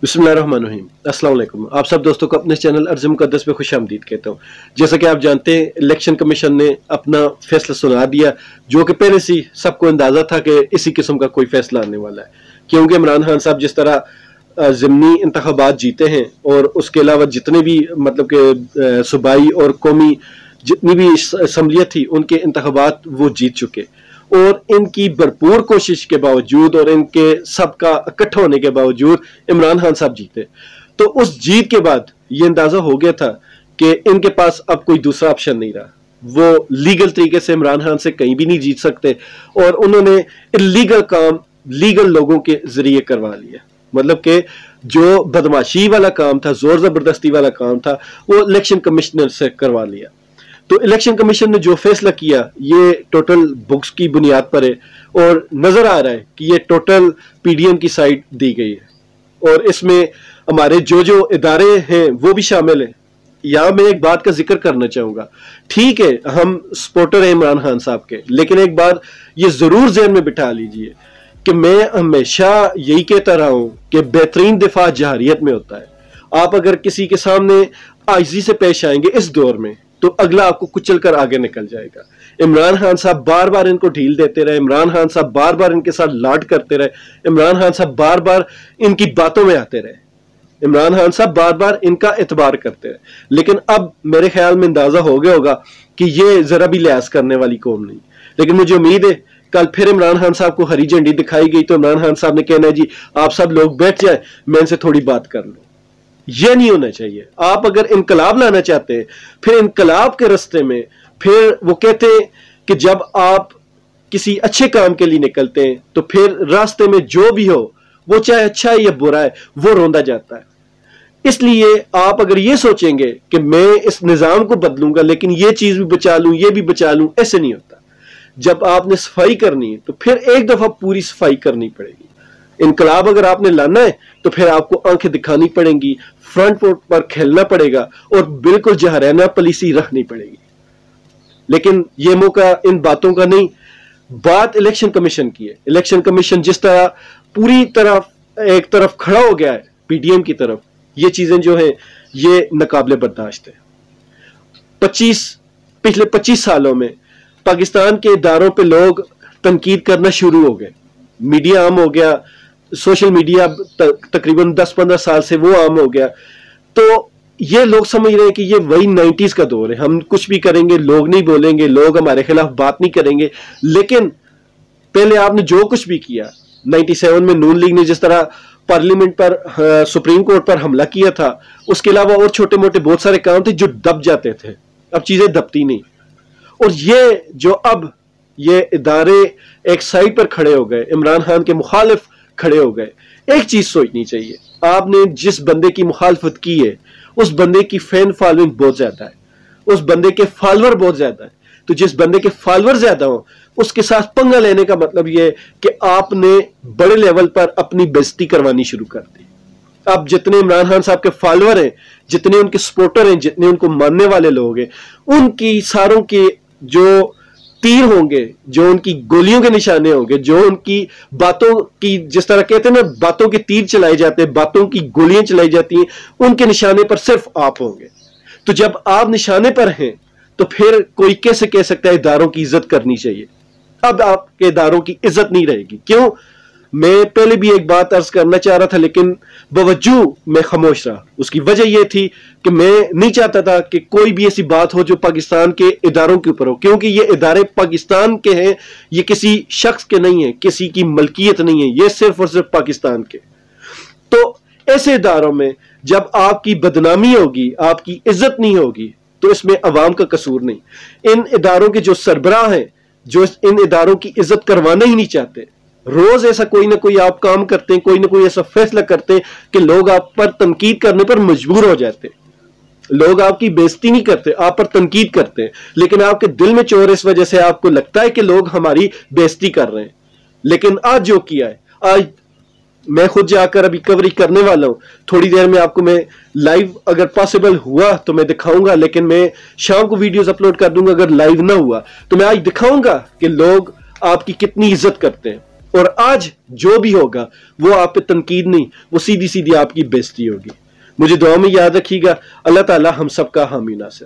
बिस्मिल्लाहिर्रहमानिर्रहीम। अस्सलाम वालेकुम। आप सब दोस्तों को अपने चैनल अर्ज़ मुक़द्दस पे खुशामदीद कहता हूँ। जैसा कि आप जानते हैं, इलेक्शन कमीशन ने अपना फैसला सुना दिया, जो कि पहले से सबको अंदाज़ा था कि इसी किस्म का कोई फैसला आने वाला है। क्योंकि इमरान खान साहब जिस तरह ज़िमनी इंतखाबात जीते हैं और उसके अलावा जितने भी मतलब के सूबाई और कौमी जितनी भी असम्बलियाँ थी उनके इंतखाबात वो जीत चुके, और इनकी भरपूर कोशिश के बावजूद और इनके सबका इकट्ठा होने के बावजूद इमरान खान साहब जीते। तो उस जीत के बाद ये अंदाजा हो गया था कि इनके पास अब कोई दूसरा ऑप्शन नहीं रहा। वो लीगल तरीके से इमरान खान से कहीं भी नहीं जीत सकते, और उन्होंने इलीगल काम लीगल लोगों के जरिए करवा लिया। मतलब कि जो बदमाशी वाला काम था, जोर जबरदस्ती वाला काम था, वो इलेक्शन कमिश्नर से करवा लिया। तो इलेक्शन कमीशन ने जो फैसला किया ये टोटल बुक्स की बुनियाद पर है, और नजर आ रहा है कि ये टोटल पीडीएम की साइड दी गई है, और इसमें हमारे जो जो इदारे हैं वो भी शामिल हैं। यहां मैं एक बात का जिक्र करना चाहूंगा। ठीक है, हम सपोर्टर हैं इमरान खान साहब के, लेकिन एक बात ये जरूर ज़हन में बिठा लीजिए कि मैं हमेशा यही कहता रहा हूं कि बेहतरीन दिफा जहरियत में होता है। आप अगर किसी के सामने आजिज़ी से पेश आएंगे इस दौर में, तो अगला आपको कुचल कर आगे निकल जाएगा। इमरान खान साहब बार बार इनको ढील देते रहे, इमरान खान साहब बार बार इनके साथ लाड करते रहे, इमरान खान साहब बार बार इनकी बातों में आते रहे, इमरान खान साहब बार बार इनका एतबार करते रहे। लेकिन अब मेरे ख्याल में अंदाजा हो गया होगा कि ये जरा भी लिहाज करने वाली कौम नहीं। लेकिन मुझे उम्मीद है कल फिर इमरान खान साहब को हरी झंडी दिखाई गई तो इमरान खान साहब ने कहना है जी आप सब लोग बैठ जाए, मैं इनसे थोड़ी बात कर लूं। यह नहीं होना चाहिए। आप अगर इनकलाब लाना चाहते हैं, फिर इनकलाब के रास्ते में फिर वो कहते हैं कि जब आप किसी अच्छे काम के लिए निकलते हैं तो फिर रास्ते में जो भी हो, वो चाहे अच्छा है या बुरा है, वो रोंदा जाता है। इसलिए आप अगर ये सोचेंगे कि मैं इस निजाम को बदलूंगा लेकिन ये चीज भी बचा लूं, ये भी बचा लूं, ऐसे नहीं होता। जब आपने सफाई करनी है तो फिर एक दफा पूरी सफाई करनी पड़ेगी। इनकलाब अगर आपने लाना है तो फिर आपको आंखें दिखानी पड़ेंगी, फ्रंट फुट पर खेलना पड़ेगा, और बिल्कुल जहराना पॉलिसी रखनी पड़ेगी। लेकिन यह मौका इन बातों का नहीं। बात इलेक्शन कमीशन की है। इलेक्शन कमीशन जिस तरह पूरी तरह एक तरफ खड़ा हो गया है पीडीएम की तरफ, ये चीजें जो हैं ये नाकाबिले बर्दाश्त है। पिछले 25 सालों में पाकिस्तान के इदारों पे लोग तनकीद करना शुरू हो गए, मीडिया आम हो गया, सोशल मीडिया तकरीबन 10-15 साल से वो आम हो गया। तो ये लोग समझ रहे हैं कि ये वही 90s का दौर है, हम कुछ भी करेंगे लोग नहीं बोलेंगे, लोग हमारे खिलाफ बात नहीं करेंगे। लेकिन पहले आपने जो कुछ भी किया, 97 में नून लीग ने जिस तरह पार्लियामेंट पर सुप्रीम कोर्ट पर हमला किया था, उसके अलावा और छोटे मोटे बहुत सारे काम थे जो दब जाते थे, अब चीजें दबती नहीं। और ये जो अब ये इदारे एक साइड पर खड़े हो गए, इमरान खान के मुखालिफ खड़े हो गए। एक चीज सोचनी चाहिए, आपने जिस बंदे की मुखालफत की है उस बंदे की फैन फॉलोइंग बहुत ज्यादा है, उस बंदे के फॉलोअर बहुत ज्यादा है। तो जिस बंदे के फॉलोअर ज्यादा हो उसके साथ पंगा लेने का मतलब यह है कि आपने बड़े लेवल पर अपनी बेइज्जती करवानी शुरू कर दी। अब जितने इमरान खान साहब के फॉलोअर हैं, जितने उनके सपोर्टर हैं, जितने उनको मानने वाले लोग हैं, उनकी सारों के जो तीर होंगे, जो उनकी गोलियों के निशाने होंगे, जो उनकी बातों की जिस तरह कहते हैं ना बातों के तीर चलाए जाते हैं, बातों की गोलियां चलाई जाती हैं, उनके निशाने पर सिर्फ आप होंगे। तो जब आप निशाने पर हैं तो फिर कोई कैसे कह सकता है इदारों की इज्जत करनी चाहिए? अब आपके इदारों की इज्जत नहीं रहेगी। क्यों? मैं पहले भी एक बात अर्ज करना चाह रहा था लेकिन बवजूद मैं खामोश रहा। उसकी वजह यह थी कि मैं नहीं चाहता था कि कोई भी ऐसी बात हो जो पाकिस्तान के इदारों के ऊपर हो, क्योंकि ये इदारे पाकिस्तान के हैं, ये किसी शख्स के नहीं है, किसी की मलकियत नहीं है, ये सिर्फ और सिर्फ पाकिस्तान के। तो ऐसे इदारों में जब आपकी बदनामी होगी, आपकी इज्जत नहीं होगी, तो इसमें अवाम का कसूर नहीं। इन इदारों के जो सरबराह हैं, जो इन इदारों की इज्जत करवाना ही नहीं चाहते, रोज ऐसा कोई ना कोई आप काम करते हैं, कोई ना कोई ऐसा फैसला करते हैं कि लोग आप पर तनकीद करने पर मजबूर हो जाते हैं। लोग आपकी बेइज्जती नहीं करते, आप पर तनकीद करते हैं, लेकिन आपके दिल में चोर इस वजह से आपको लगता है कि लोग हमारी बेइज्जती कर रहे हैं। लेकिन आज जो किया है, आज मैं खुद जाकर अभी कवरेज करने वाला हूं, थोड़ी देर में आपको मैं लाइव अगर पॉसिबल हुआ तो मैं दिखाऊंगा, लेकिन मैं शाम को वीडियोस अपलोड कर दूंगा। अगर लाइव ना हुआ तो मैं आज दिखाऊंगा कि लोग आपकी कितनी इज्जत करते हैं और आज जो भी होगा वो आप पे तनकीद नहीं, वो सीधी सीधी आपकी बेइज्जती होगी। मुझे दुआ में याद रखिएगा। अल्लाह ताला हम सबका हामी नासिर।